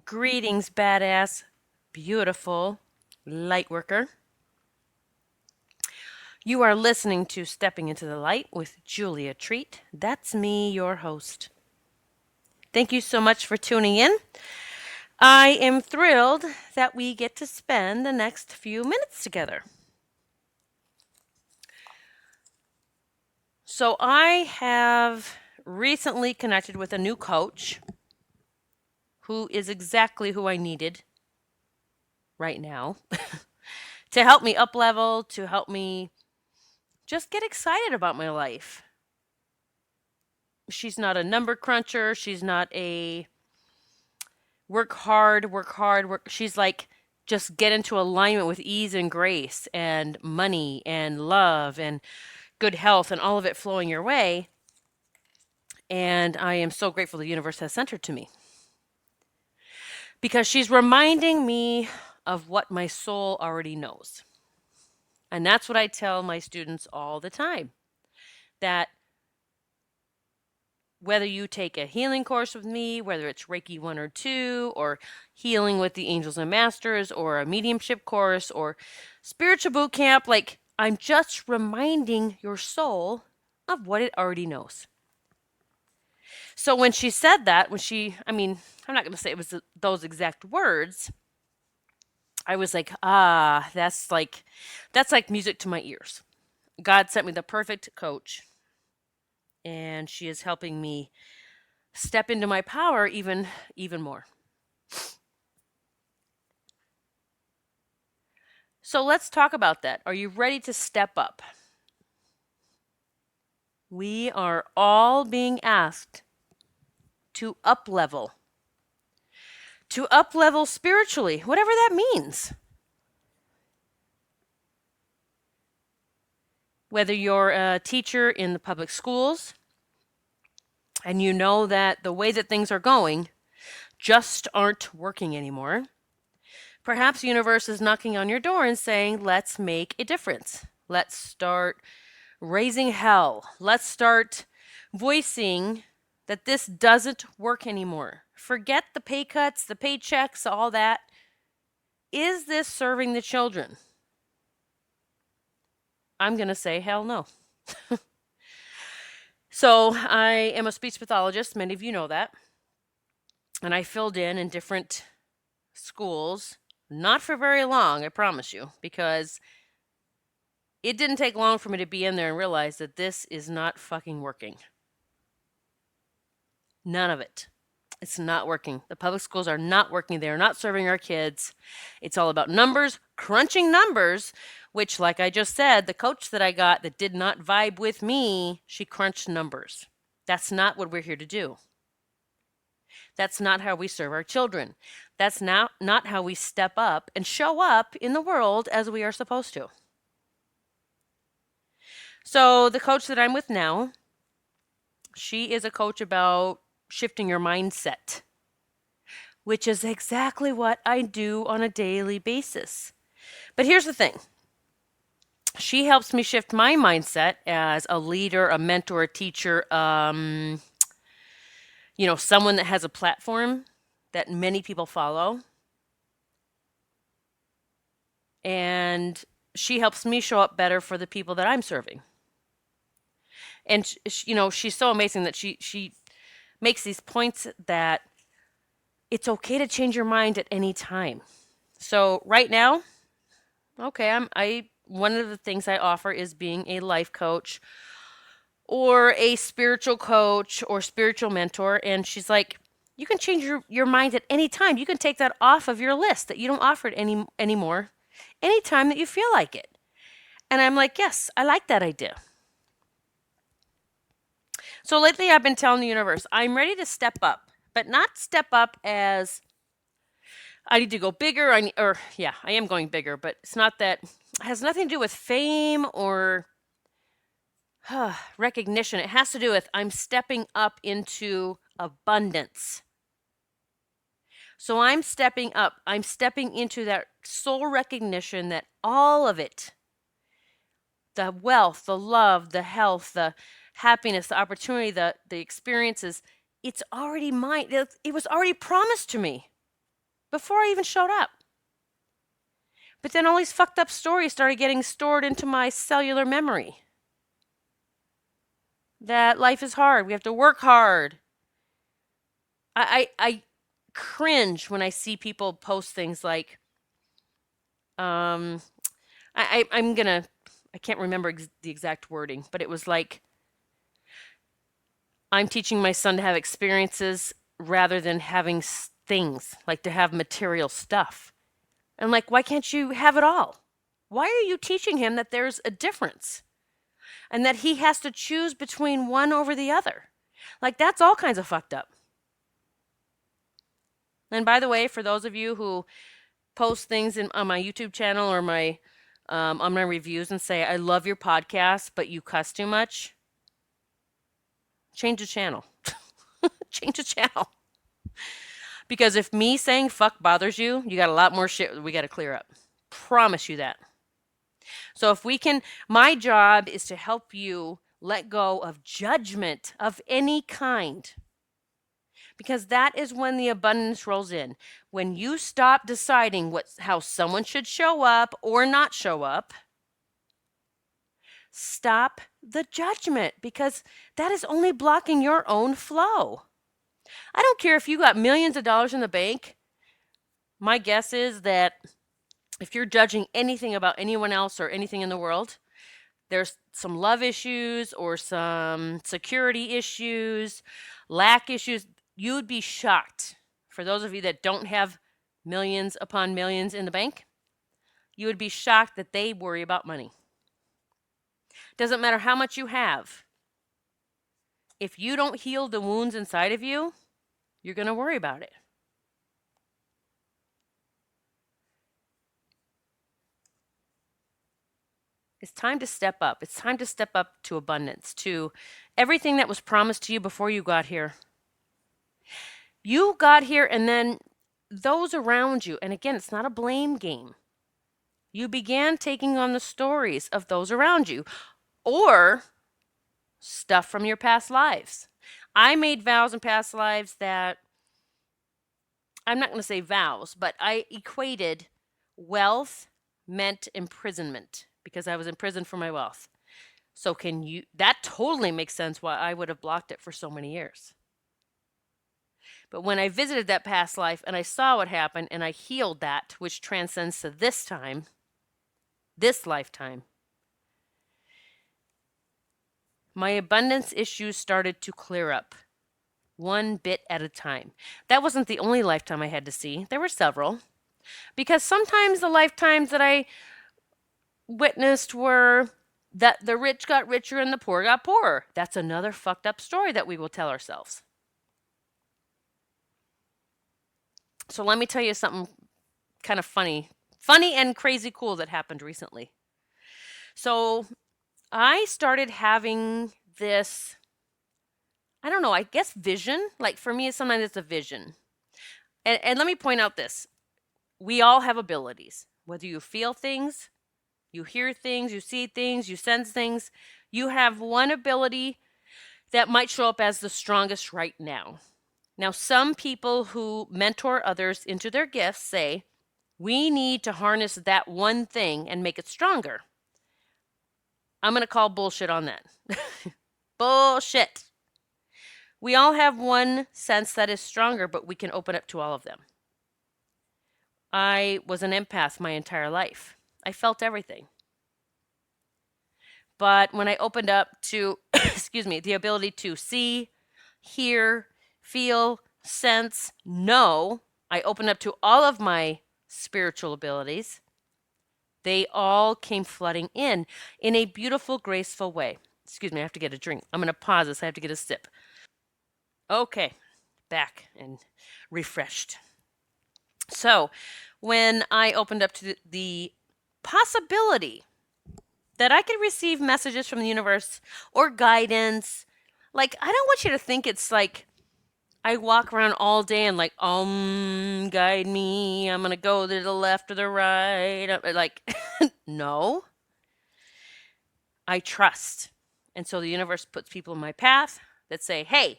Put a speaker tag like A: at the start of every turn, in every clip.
A: Greetings, badass, beautiful light worker. You are listening to Stepping into the Light with Julia Treat. That's me, your host. Thank you so much for tuning in. I am thrilled that we get to spend the next few minutes together. So, I have recently connected with a new coach who is exactly who I needed right now to help me up level, to help me just get excited about my life. She's not a number cruncher. She's not a work hard, work hard, work. She's like, just get into alignment with ease and grace and money and love and good health and all of it flowing your way. And I am so grateful the universe has sent her to me because she's reminding me of what my soul already knows. And that's what I tell my students all the time, that whether you take a healing course with me, whether it's Reiki 1 or 2, or healing with the angels and masters, or a mediumship course, or spiritual boot camp, like I'm just reminding your soul of what it already knows. So when she said that, I'm not going to say it was those exact words. I was like, that's like music to my ears. God sent me the perfect coach, and she is helping me step into my power even more. So let's talk about that. Are you ready to step up? We are all being asked to up level. To up level spiritually, whatever that means. Whether you're a teacher in the public schools and you know that the way that things are going just aren't working anymore, perhaps the universe is knocking on your door and saying, let's make a difference. Let's start raising hell. Let's start voicing that this doesn't work anymore. Forget the pay cuts, the paychecks, all that. Is this serving the children? I'm going to say hell no. So I am a speech pathologist. Many of you know that. And I filled in different schools, not for very long, I promise you, because it didn't take long for me to be in there and realize that this is not fucking working. None of it. It's not working. The public schools are not working. They are not serving our kids. It's all about numbers, crunching numbers, which, like I just said, the coach that I got that did not vibe with me, she crunched numbers. That's not what we're here to do. That's not how we serve our children. That's not how we step up and show up in the world as we are supposed to. So the coach that I'm with now, she is a coach about shifting your mindset, which is exactly what I do on a daily basis. But here's the thing. She helps me shift my mindset as a leader, a mentor, a teacher, someone that has a platform that many people follow. And she helps me show up better for the people that I'm serving. And, she's so amazing that she makes these points that it's okay to change your mind at any time. So right now, okay, one of the things I offer is being a life coach or a spiritual coach or spiritual mentor. And she's like, you can change your mind at any time. You can take that off of your list that you don't offer it anymore, anytime that you feel like it. And I'm like, yes, I like that idea. So lately I've been telling the universe, I'm ready to step up, but not step up as I need to go bigger. I am going bigger, but it's not that. It has nothing to do with fame or recognition. It has to do with I'm stepping up into abundance. So I'm stepping up. I'm stepping into that soul recognition that all of it, the wealth, the love, the health, the happiness, the opportunity, the experiences, it's already mine. It was already promised to me. before I even showed up. But then all these fucked up stories started getting stored into my cellular memory. That life is hard. We have to work hard. I cringe when I see people post things like, um, I'm gonna, I can't remember the exact wording, but it was like, I'm teaching my son to have experiences rather than having things, like to have material stuff. And like, why can't you have it all? Why are you teaching him that there's a difference and that he has to choose between one over the other? Like, that's all kinds of fucked up. And by the way, for those of you who post things on my YouTube channel or my on my reviews and say, I love your podcast, but you cuss too much, change the channel. Change the channel. Because if me saying fuck bothers you, you got a lot more shit we got to clear up. Promise you that. So if we can, my job is to help you let go of judgment of any kind. Because that is when the abundance rolls in. When you stop deciding how someone should show up or not show up, stop the judgment, because that is only blocking your own flow. I don't care if you got millions of dollars in the bank. My guess is that if you're judging anything about anyone else or anything in the world, there's some love issues or some security issues, lack issues. You would be shocked. For those of you that don't have millions upon millions in the bank, you would be shocked that they worry about money. Doesn't matter how much you have. If you don't heal the wounds inside of you, you're going to worry about it. It's time to step up. It's time to step up to abundance, to everything that was promised to you before you got here. You got here, and then those around you, and again, it's not a blame game. You began taking on the stories of those around you or stuff from your past lives. I made vows in past lives that, I'm not going to say vows, but I equated wealth meant imprisonment because I was in prison for my wealth. So that totally makes sense why I would have blocked it for so many years. But when I visited that past life and I saw what happened and I healed that, which transcends to this time, this lifetime, my abundance issues started to clear up one bit at a time. That wasn't the only lifetime I had to see. There were several. Because sometimes the lifetimes that I witnessed were that the rich got richer and the poor got poorer. That's another fucked up story that we will tell ourselves. So let me tell you something kind of funny and crazy cool that happened recently. So I started having this, I don't know, I guess vision. Like for me, sometimes it's a vision. And let me point out this. We all have abilities. Whether you feel things, you hear things, you see things, you sense things, you have one ability that might show up as the strongest right now. Now, some people who mentor others into their gifts say, we need to harness that one thing and make it stronger. I'm going to call bullshit on that. Bullshit. We all have one sense that is stronger, but we can open up to all of them. I was an empath my entire life. I felt everything. But when I opened up to, the ability to see, hear, feel, sense, know, I opened up to all of my spiritual abilities. They all came flooding in a beautiful, graceful way. I have to get a drink. I'm going to pause this. I have to get a sip. Okay, back and refreshed. So when I opened up to the possibility that I could receive messages from the universe or guidance, like, I don't want you to think it's like I walk around all day and like, guide me. I'm going to go to the left or the right. Like, no. I trust. And so the universe puts people in my path that say, hey,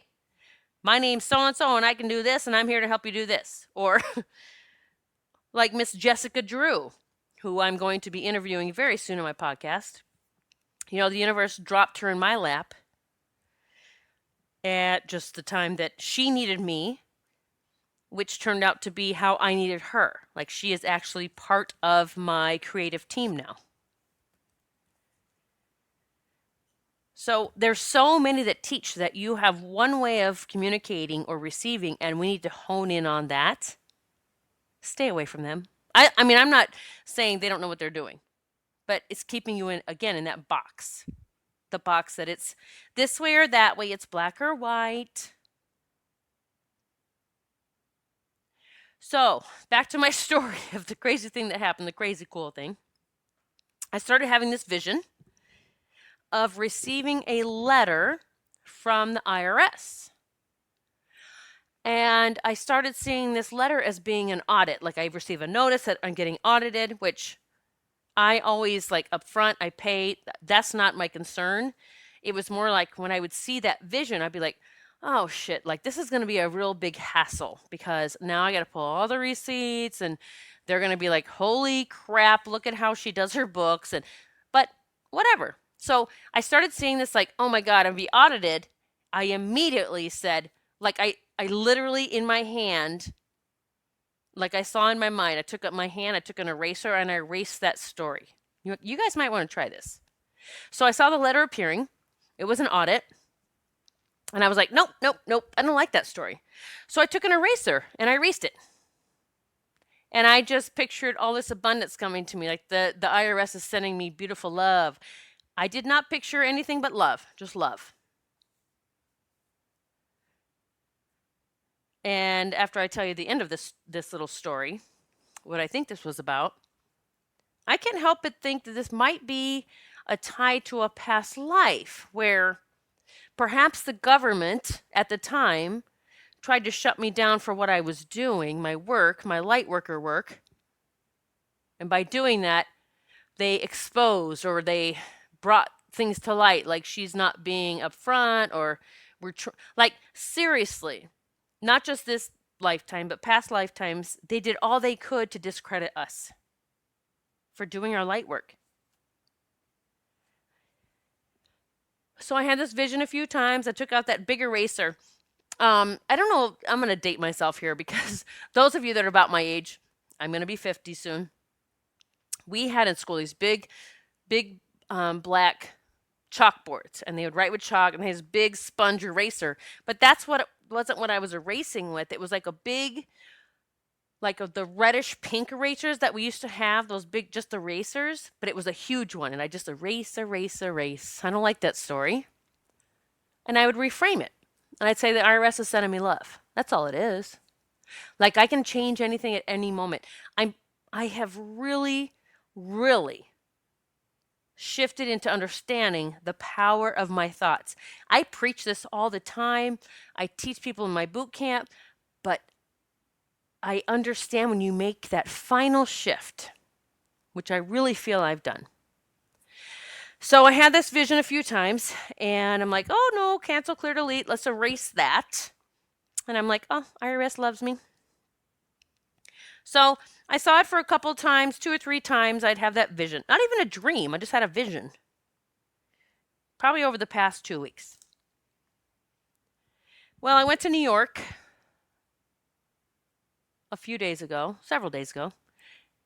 A: my name's so-and-so and I can do this and I'm here to help you do this. Or Like Miss Jessica Drew, who I'm going to be interviewing very soon on my podcast. You know, the universe dropped her in my lap at just the time that she needed me, which turned out to be how I needed her. Like, she is actually part of my creative team now. So there's so many that teach that you have one way of communicating or receiving, and we need to hone in on that. Stay away from them. I mean, I'm not saying they don't know what they're doing, but it's keeping you in, again, in that box. The box that it's this way or that way, it's black or white. So back to my story of the crazy thing that happened, the crazy cool thing. I started having this vision of receiving a letter from the IRS. And I started seeing this letter as being an audit. Like, I receive a notice that I'm getting audited, which I always, like, up front, I pay. That's not my concern. It was more like when I would see that vision, I'd be like, oh shit, like, this is going to be a real big hassle because now I got to pull all the receipts and they're going to be like, holy crap, look at how she does her books. But whatever. So I started seeing this like, oh my God, I'm be audited. I immediately said, like, I literally in my hand, like I saw in my mind, I took up my hand, I took an eraser and I erased that story. You guys might want to try this. So I saw the letter appearing. It was an audit. And I was like, nope, nope, nope. I don't like that story. So I took an eraser and I erased it. And I just pictured all this abundance coming to me. Like the IRS is sending me beautiful love. I did not picture anything but love, just love. And after I tell you the end of this little story, what I think this was about, I can't help but think that this might be a tie to a past life where perhaps the government at the time tried to shut me down for what I was doing, my work, my light worker work. And by doing that, they exposed or they brought things to light, like she's not being upfront or like, seriously, not just this lifetime, but past lifetimes, they did all they could to discredit us for doing our light work. So I had this vision a few times. I took out that big eraser. I don't know. I'm going to date myself here because those of you that are about my age, I'm going to be 50 soon. We had in school these big black chalkboards, and they would write with chalk, and they had this big sponge eraser. But that's what it wasn't what I was erasing with. It was like a big, like the reddish pink erasers that we used to have, those big just erasers, but it was a huge one, and I just erase. I don't like that story. And I would reframe it. And I'd say the IRS is sending me love. That's all it is. Like, I can change anything at any moment. I have really, really shifted into understanding the power of my thoughts. I preach this all the time. I teach people in my boot camp, but I understand when you make that final shift, which I really feel I've done. So I had this vision a few times, and I'm like, oh no, cancel, clear, delete, let's erase that. And I'm like, oh, IRS loves me. So I saw it for a couple times, 2 or 3 times. I'd have that vision. Not even a dream. I just had a vision. Probably over the past 2 weeks. Well, I went to New York several days ago,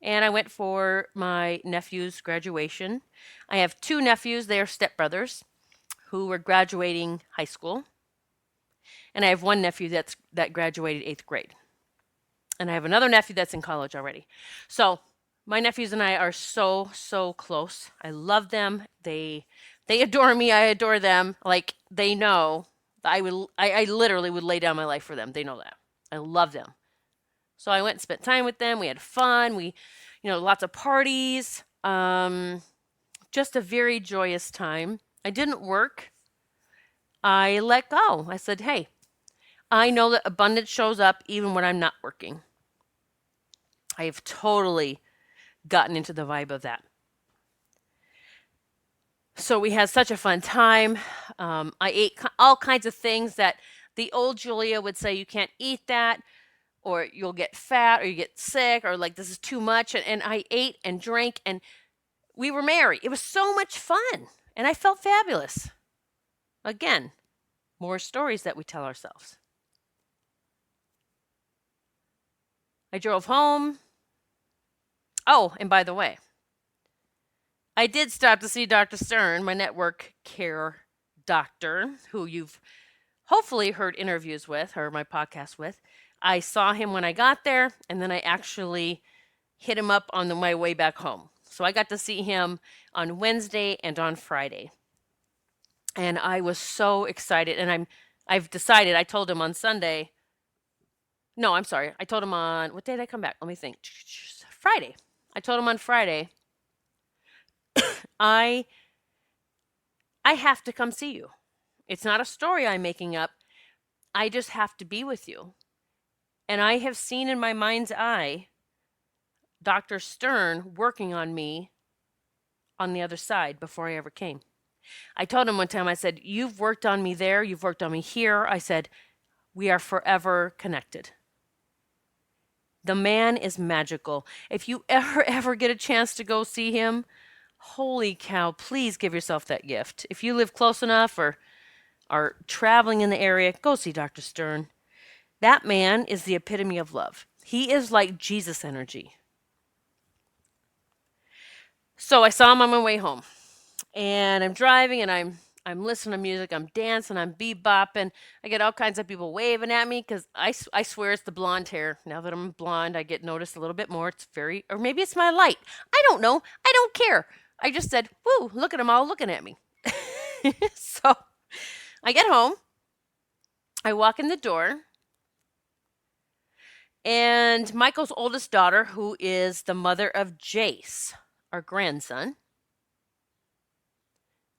A: and I went for my nephew's graduation. I have 2 nephews. They are stepbrothers who were graduating high school. And I have 1 nephew that graduated 8th grade. And I have another nephew that's in college already. So my nephews and I are so, so close. I love them. They adore me. I adore them. Like, they know that I literally would lay down my life for them. They know that. I love them. So I went and spent time with them. We had fun. We, lots of parties. Just a very joyous time. I didn't work. I let go. I said, hey, I know that abundance shows up even when I'm not working. I have totally gotten into the vibe of that. So we had such a fun time. I ate all kinds of things that the old Julia would say, you can't eat that. or you'll get fat or you get sick or like this is too much. And I ate and drank and we were merry. It was so much fun and I felt fabulous. Again, more stories that we tell ourselves. I drove home. Oh, and by the way, I did stop to see Dr. Stern, my network care doctor, who you've hopefully heard interviews with or my podcast with. I saw him when I got there, and then I actually hit him up on my way back home. So I got to see him on Wednesday and on Friday. And I was so excited. And I've decided, I told him on Sunday. No, I'm sorry. I told him on, what day did I come back? Let me think. Friday. I told him on Friday, I have to come see you. It's not a story I'm making up. I just have to be with you. And I have seen in my mind's eye Dr. Stern working on me on the other side before I ever came. I told him one time, I said, you've worked on me there, you've worked on me here. I said, we are forever connected. The man is magical. If you ever get a chance to go see him, holy cow, please give yourself that gift. If you live close enough or are traveling in the area, go see Dr. Stern. That man is the epitome of love. He is like Jesus energy. So I saw him on my way home. And I'm driving and I'm listening to music, I'm dancing, I'm bebopping. I get all kinds of people waving at me because I swear it's the blonde hair. Now that I'm blonde, I get noticed a little bit more. It's very, or maybe it's my light. I don't know. I don't care. I just said, woo, look at them all looking at me. So I get home. I walk in the door. And Michael's oldest daughter, who is the mother of Jace, our grandson,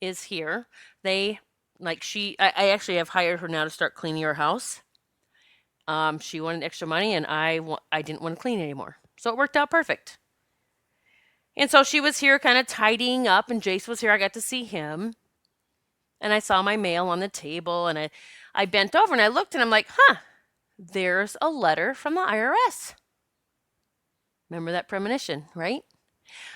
A: is here. I actually have hired her now to start cleaning her house. She wanted extra money and I didn't want to clean anymore. So it worked out perfect. And so she was here kind of tidying up and Jace was here. I got to see him. And I saw my mail on the table and I bent over and I looked and I'm like, there's a letter from the IRS. Remember that premonition, right?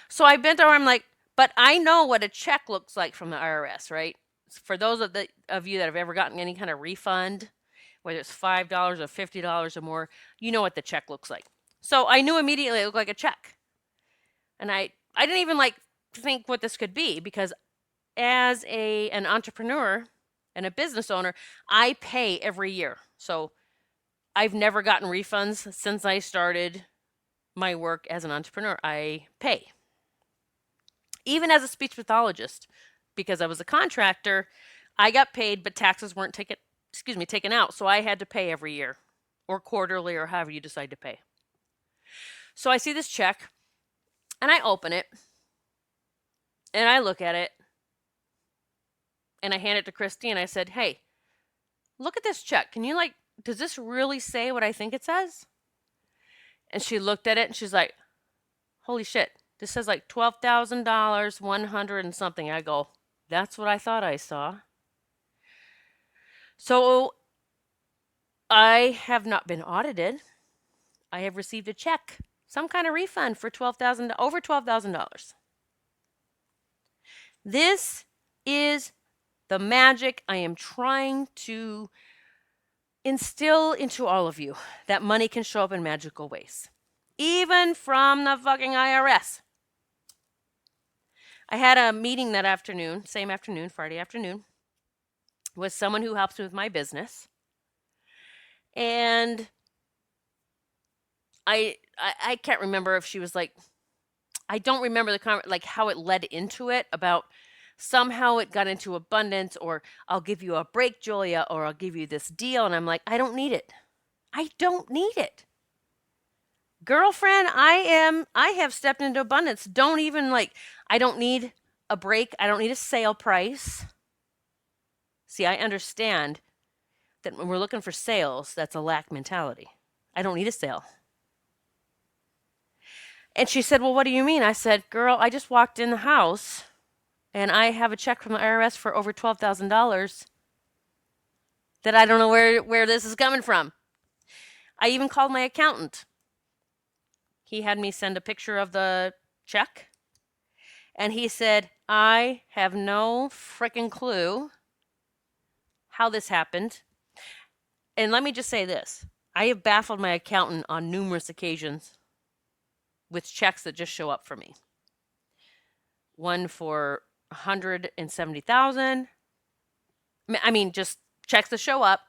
A: So I bent over, I'm like, but I know what a check looks like from the IRS, right? For those of you that have ever gotten any kind of refund, whether it's $5 or $50 or more, you know what the check looks like. So I knew immediately it looked like a check. And I didn't even think what this could be because as an entrepreneur and a business owner, I pay every year. So I've never gotten refunds since I started my work as an entrepreneur. I pay. Even as a speech pathologist, because I was a contractor, I got paid, but taxes weren't taken out. So I had to pay every year or quarterly or however you decide to pay. So I see this check and I open it and I look at it and I hand it to Christy and I said, hey, look at this check. Can you does this really say what I think it says? And she looked at it and she's like, holy shit. This says $12,000, 100 and something. I go, that's what I thought I saw. So I have not been audited. I have received a check, some kind of refund for over $12,000. This is the magic I am trying to instill into all of you, that money can show up in magical ways. Even from the fucking IRS. I had a meeting that afternoon, same afternoon, Friday afternoon, with someone who helps me with my business. And I can't remember if she was I don't remember how it led into it about somehow it got into abundance or I'll give you a break, Julia, or I'll give you this deal. And I'm like, I don't need it. I don't need it. Girlfriend, I have stepped into abundance. Don't even I don't need a break. I don't need a sale price. See, I understand that when we're looking for sales, that's a lack mentality. I don't need a sale. And she said, well, what do you mean? I said, girl, I just walked in the house and I have a check from the IRS for over $12,000 that I don't know where this is coming from. I even called my accountant. He had me send a picture of the check, and he said, I have no freaking clue how this happened. And let me just say this. I have baffled my accountant on numerous occasions with checks that just show up for me. One for 170,000. I mean, just checks that show up.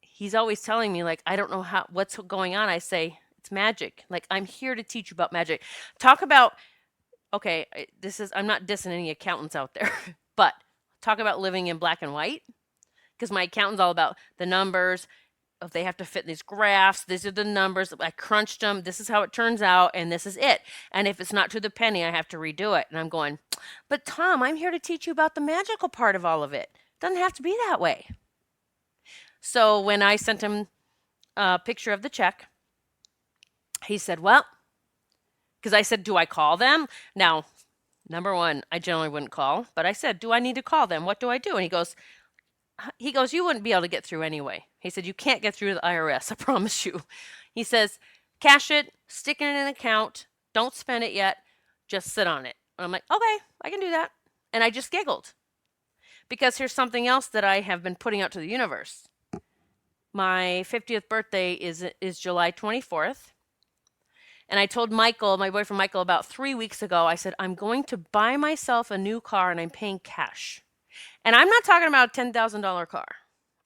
A: He's always telling me, like, I don't know what's going on. I say, it's magic. Like, I'm here to teach you about magic. Talk about, okay, I'm not dissing any accountants out there, but talk about living in black and white. Because my accountant's all about the numbers. If they have to fit in these graphs, these are the numbers. I crunched them. This is how it turns out, and this is it. And if it's not to the penny, I have to redo it. And I'm going, but Tom, I'm here to teach you about the magical part of all of it. It doesn't have to be that way. So when I sent him a picture of the check, he said, well, because I said, do I call them? Now, number one, I generally wouldn't call, but I said, do I need to call them? What do I do? And he goes, you wouldn't be able to get through anyway. He said, you can't get through to the IRS, I promise you. He says, cash it, stick it in an account, don't spend it yet, just sit on it. And I'm like, okay, I can do that. And I just giggled. Because here's something else that I have been putting out to the universe. My 50th birthday is July 24th. And I told Michael, my boyfriend Michael, about 3 weeks ago, I said, I'm going to buy myself a new car and I'm paying cash. And I'm not talking about a $10,000 car.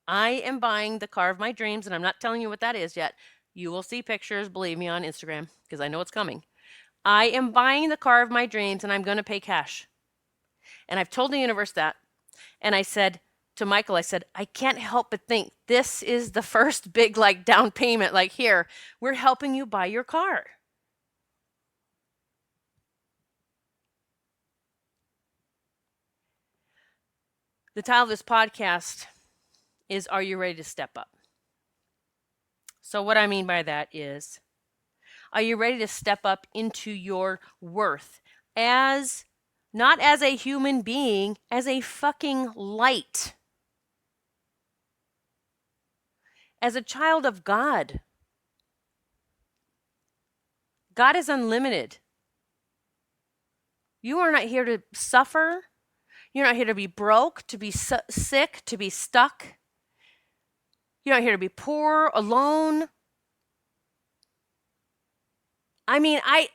A: I am buying the car of my dreams, and I'm not telling you what that is yet. You will see pictures, believe me, on Instagram, because I know it's coming. I am buying the car of my dreams, and I'm going to pay cash. And I've told the universe that. And I said to Michael, I said, I can't help but think this is the first big, like, down payment. Like, here, we're helping you buy your car. The title of this podcast is, Are You Ready to Step Up? So what I mean by that is, are you ready to step up into your worth as, not as a human being, as a fucking light? As a child of God. God is unlimited. You are not here to suffer. You're not here to be broke, to be sick, to be stuck. You're not here to be poor, alone. I mean, I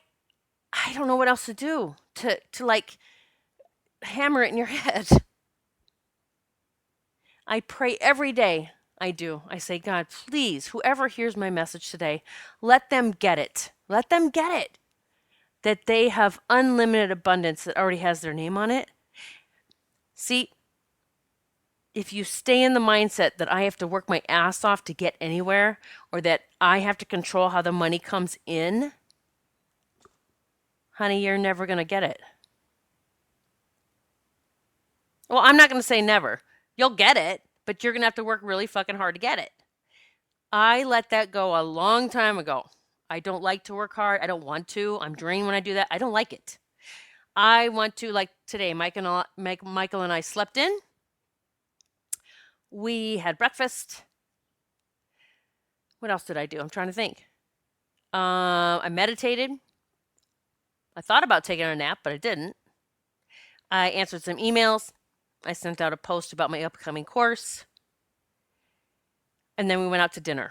A: don't know what else to do to like hammer it in your head. I pray every day. I do. I say, God, please, whoever hears my message today, let them get it. Let them get it. That they have unlimited abundance that already has their name on it. See, if you stay in the mindset that I have to work my ass off to get anywhere, or that I have to control how the money comes in, honey, you're never going to get it. Well, I'm not going to say never. You'll get it, but you're going to have to work really fucking hard to get it. I let that go a long time ago. I don't like to work hard. I don't want to. I'm drained when I do that. I don't like it. I want to, like today, Michael and I slept in. We had breakfast. What else did I do? I'm trying to think. I meditated. I thought about taking a nap, but I didn't. I answered some emails. I sent out a post about my upcoming course. And then we went out to dinner.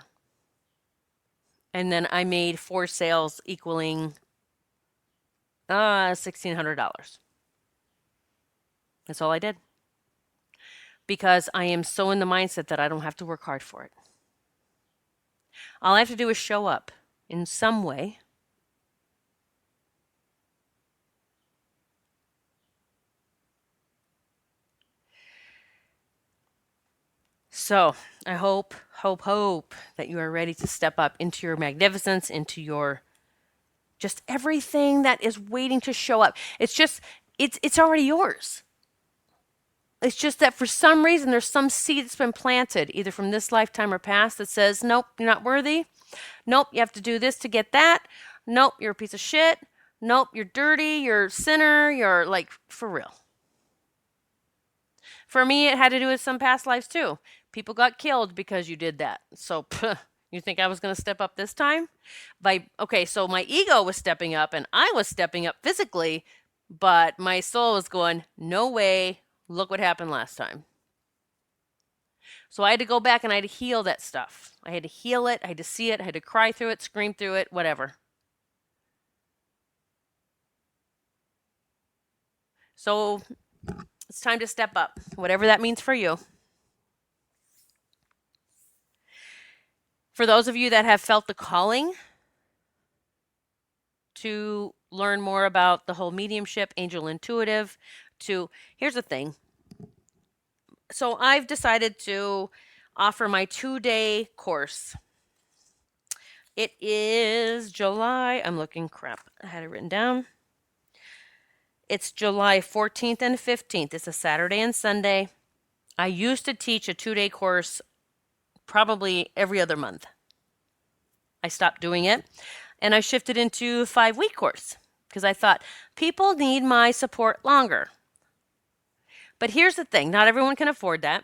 A: And then I made 4 sales equaling $1,600. That's all I did. Because I am so in the mindset that I don't have to work hard for it. All I have to do is show up in some way. So I hope that you are ready to step up into your magnificence, into your just everything that is waiting to show up. It's already yours. It's just that for some reason there's some seed that's been planted, either from this lifetime or past, that says, nope, you're not worthy. Nope, you have to do this to get that. Nope, you're a piece of shit. Nope, you're dirty. You're a sinner. You're like, for real. For me, it had to do with some past lives too. People got killed because you did that. So You think I was going to step up this time? Okay, so my ego was stepping up and I was stepping up physically, but my soul was going, no way. Look what happened last time. So I had to go back and I had to heal that stuff. I had to heal it. I had to see it. I had to cry through it, scream through it, whatever. So it's time to step up, whatever that means for you. For those of you that have felt the calling to learn more about the whole mediumship, angel intuitive, here's the thing. So I've decided to offer my 2-day course. It is July, I'm looking, crap, I had it written down. It's July 14th and 15th. It's a Saturday and Sunday. I used to teach a 2-day course probably every other month. I stopped doing it and I shifted into a 5-week course because I thought people need my support longer. But here's the thing, not everyone can afford that.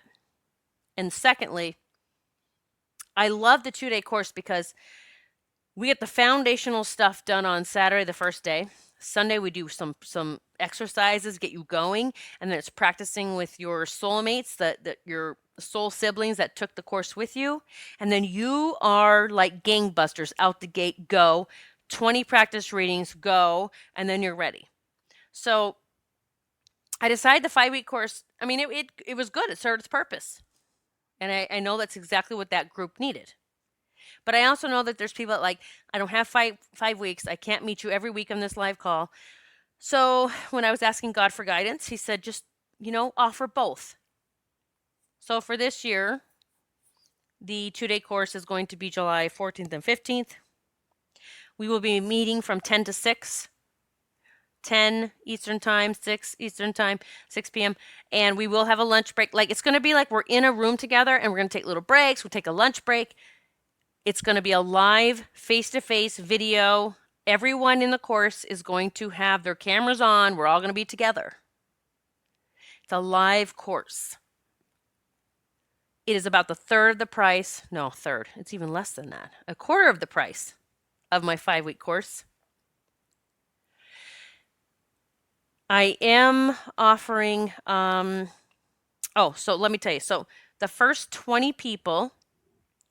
A: And secondly, I love the 2-day course because we get the foundational stuff done on Saturday, the first day. Sunday, we do some exercises, get you going, and then it's practicing with your soulmates, that your soul siblings that took the course with you. And then you are like gangbusters out the gate, go. 20 practice readings, go, and then you're ready. So I decided the 5-week course, I mean, it was good. It served its purpose. And I know that's exactly what that group needed. But I also know that there's people that like, I don't have five weeks. I can't meet you every week on this live call. So when I was asking God for guidance, he said, just, offer both. So for this year, the 2-day course is going to be July 14th and 15th. We will be meeting from 10 to 6, 10 Eastern time, 6 Eastern time, 6 p.m. And we will have a lunch break. Like, it's going to be like we're in a room together and we're going to take little breaks. We'll take a lunch break. It's going to be a live face-to-face video. Everyone in the course is going to have their cameras on. We're all going to be together. It's a live course. It is about the third of the price. No, third. It's even less than that. A quarter of the price of my 5-week course. I am offering, so let me tell you. So the first 20 people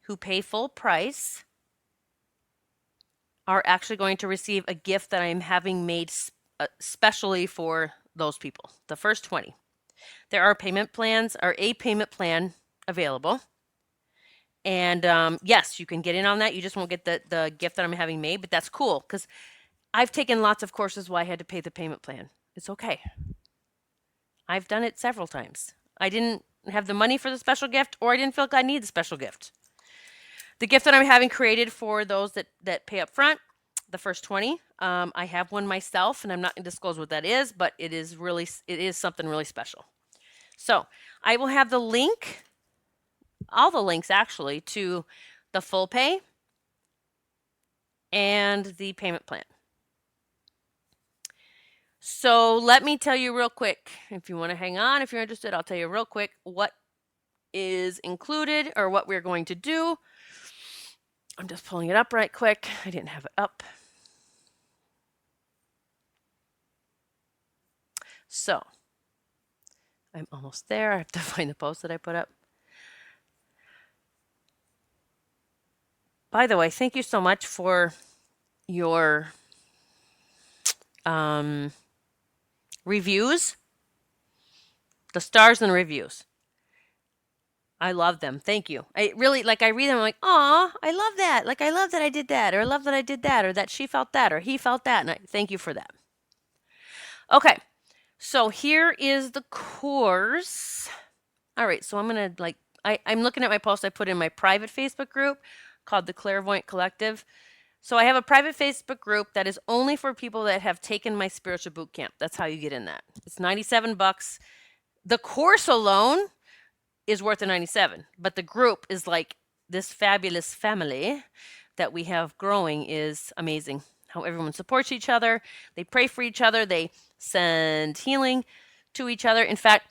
A: who pay full price are actually going to receive a gift that I'm having made specially for those people. The first 20. There are payment plans, or a payment plan available. And yes, you can get in on that. You just won't get the gift that I'm having made, but that's cool because I've taken lots of courses where I had to pay the payment plan. It's okay. I've done it several times. I didn't have the money for the special gift, or I didn't feel like I needed the special gift. The gift that I'm having created for those that pay up front, the first 20, I have one myself, and I'm not going to disclose what that is, but it is something really special. So I will have the link, all the links actually, to the full pay and the payment plan. So let me tell you real quick, if you want to hang on, if you're interested, I'll tell you real quick what is included or what we're going to do. I'm just pulling it up right quick. I didn't have it up. So I'm almost there. I have to find the post that I put up. By the way, thank you so much for your reviews, the stars and reviews. I love them. Thank you. I really, I read them, I'm like, aw, I love that. I love that I did that, or I love that I did that, or that she felt that, or he felt that, and I thank you for that. Okay, so here is the course. All right, so I'm going to, I'm looking at my post I put in my private Facebook group called the Clairvoyant Collective. So I have a private Facebook group that is only for people that have taken my spiritual boot camp. That's how you get in that. It's $97. The course alone is worth the $97, but the group is like this fabulous family that we have growing is amazing. How everyone supports each other, they pray for each other, they send healing to each other. In fact,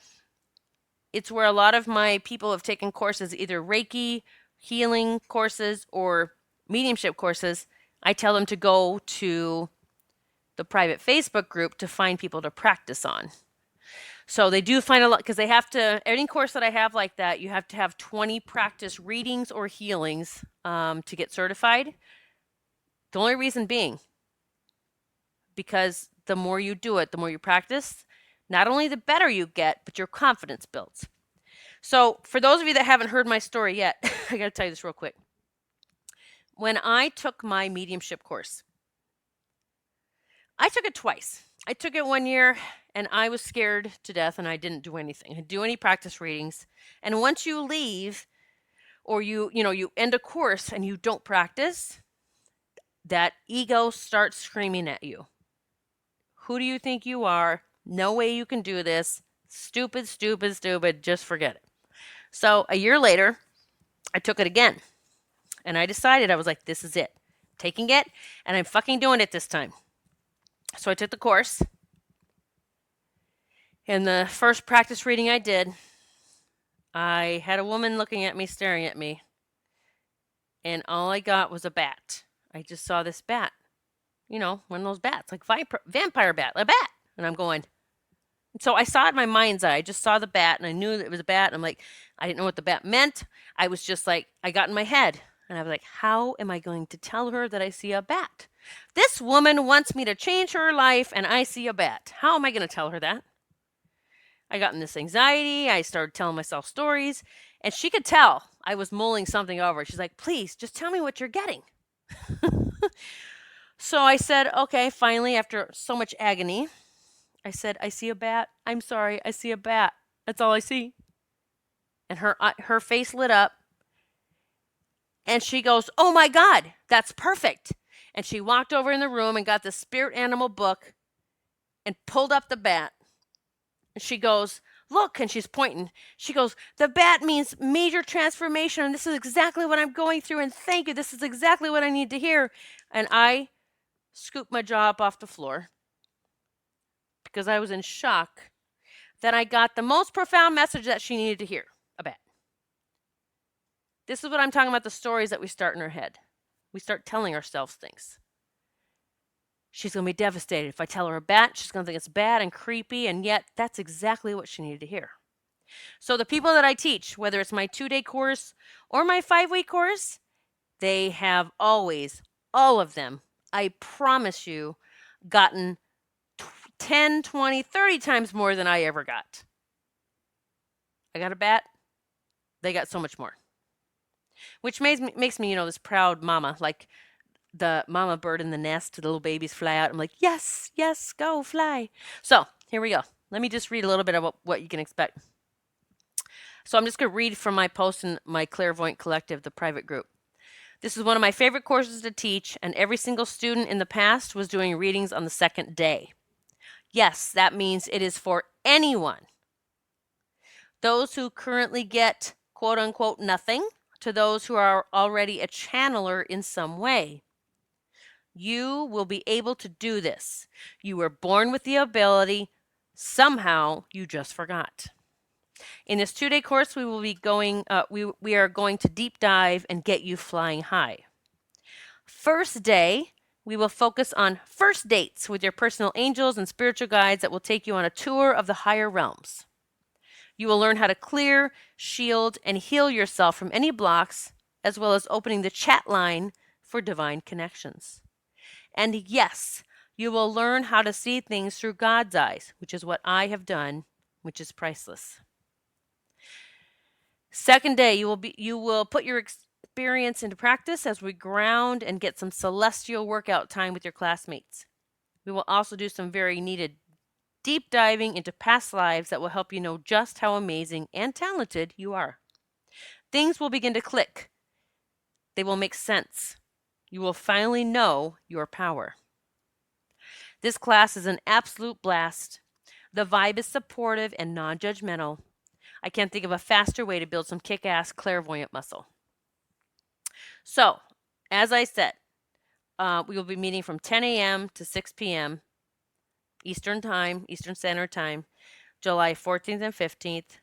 A: it's where a lot of my people have taken courses, either Reiki, healing courses or mediumship courses, I tell them to go to the private Facebook group to find people to practice on. So they do find a lot because they have to, any course that I have like that, you have to have 20 practice readings or healings to get certified. The only reason being because the more you do it, the more you practice, not only the better you get, but your confidence builds. So for those of you that haven't heard my story yet, I got to tell you this real quick. When I took my mediumship course, I took it twice. I took it 1 year and I was scared to death and I didn't do anything. I didn't do any practice readings. And once you leave or you end a course and you don't practice, that ego starts screaming at you. Who do you think you are? No way you can do this. Stupid, stupid, stupid. Just forget it. So a year later, I took it again. And I decided, I was like, this is it. I'm taking it, and I'm fucking doing it this time. So I took the course. And the first practice reading I did, I had a woman looking at me, staring at me. And all I got was a bat. I just saw this bat. You know, one of those bats, like vampire bat, a bat. And I'm going. So I saw it in my mind's eye. I just saw the bat, and I knew that it was a bat. And I'm like, I didn't know what the bat meant. I was just like, I got in my head. And I was like, how am I going to tell her that I see a bat? This woman wants me to change her life, and I see a bat. How am I going to tell her that? I got in this anxiety. I started telling myself stories, and she could tell I was mulling something over. She's like, please, just tell me what you're getting. So I said, okay, finally, after so much agony, I said, I see a bat. I'm sorry, I see a bat. That's all I see. And her face lit up. And she goes, oh my God, that's perfect. And she walked over in the room and got the spirit animal book and pulled up the bat. And she goes, look, and she's pointing. She goes, the bat means major transformation. And this is exactly what I'm going through. And thank you. This is exactly what I need to hear. And I scooped my jaw up off the floor because I was in shock that I got the most profound message that she needed to hear, a bat. This is what I'm talking about, the stories that we start in our head. We start telling ourselves things. She's going to be devastated. If I tell her a bat, she's going to think it's bad and creepy, and yet that's exactly what she needed to hear. So the people that I teach, whether it's my 2-day course or my 5-week course, they have always, all of them, I promise you, gotten 10, 20, 30 times more than I ever got. I got a bat. They got so much more. Which makes me, this proud mama, like the mama bird in the nest, the little babies fly out. I'm like, yes, yes, go fly. So here we go. Let me just read a little bit about what you can expect. So I'm just going to read from my post in my Clairvoyant Collective, the private group. This is one of my favorite courses to teach, and every single student in the past was doing readings on the second day. Yes, that means it is for anyone. Those who currently get quote unquote nothing, to those who are already a channeler in some way. You will be able to do this. You were born with the ability. Somehow you just forgot. In this 2-day course, we will be going. We are going to deep dive and get you flying high. First day, we will focus on first dates with your personal angels and spiritual guides that will take you on a tour of the higher realms. You will learn how to clear, shield, and heal yourself from any blocks, as well as opening the chat line for divine connections. And yes, you will learn how to see things through God's eyes, which is what I have done, which is priceless. Second day, you will put your experience into practice as we ground and get some celestial workout time with your classmates. We will also do some very needed deep diving into past lives that will help you know just how amazing and talented you are. Things will begin to click. They will make sense. You will finally know your power. This class is an absolute blast. The vibe is supportive and non-judgmental. I can't think of a faster way to build some kick-ass clairvoyant muscle. So, as I said, we will be meeting from 10 a.m. to 6 p.m. Eastern Standard Time, July 14th and 15th.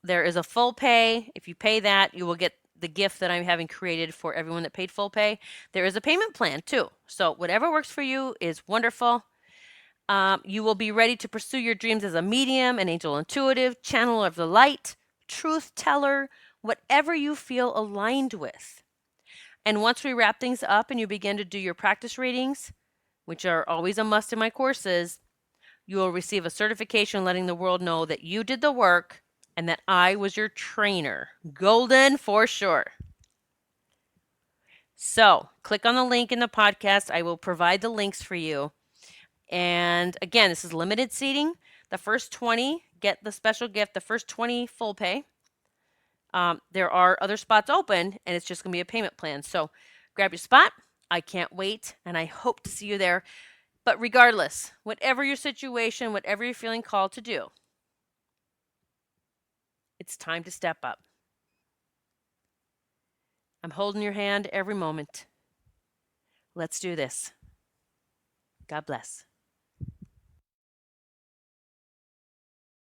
A: There is a full pay. If you pay that, you will get the gift that I'm having created for everyone that paid full pay, there is a payment plan too. So whatever works for you is wonderful. You will be ready to pursue your dreams as a medium, an angel intuitive, channeler of the light, truth teller, whatever you feel aligned with. And once we wrap things up and you begin to do your practice readings, which are always a must in my courses, you will receive a certification letting the world know that you did the work and that I was your trainer. Golden for sure. So click on the link in the podcast. I will provide the links for you. And again, this is limited seating. The first 20 get the special gift, the first 20 full pay. There are other spots open, and it's just going to be a payment plan. So grab your spot. I can't wait, and I hope to see you there. But regardless, whatever your situation, whatever you're feeling called to do, it's time to step up. I'm holding your hand every moment. Let's do this. God bless.